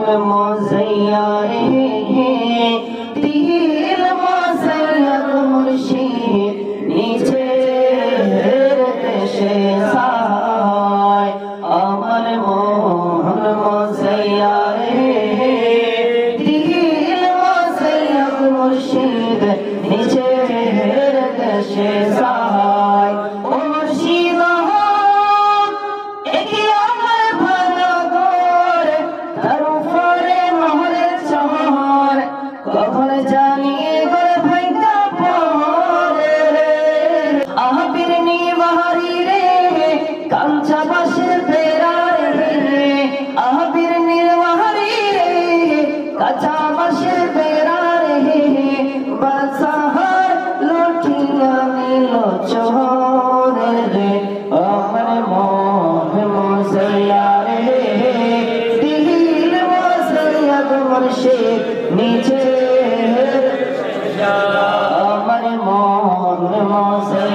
मोज़ैया दिल मोज़ैया मुर्शिद नीचे देशे साय আমার মোহন মোज़ैया दिल मोज़ैया मुर्शिद नीचे देशे साय मुर्शिद কখন জানিয়ে গো ভাইকা পরে আহবির নিবাহারি রে কাঞ্চা বাসের বেড়া রে আহবির নিবাহারি রে কাঁচা বাসের বেড়া রে বাসাহার লুঠিয়া নিল চোরে রে আমার মন মোज़ैया রে দিল মোज़ैया মুর্শিদ নিচে আমার মন মোज़ैया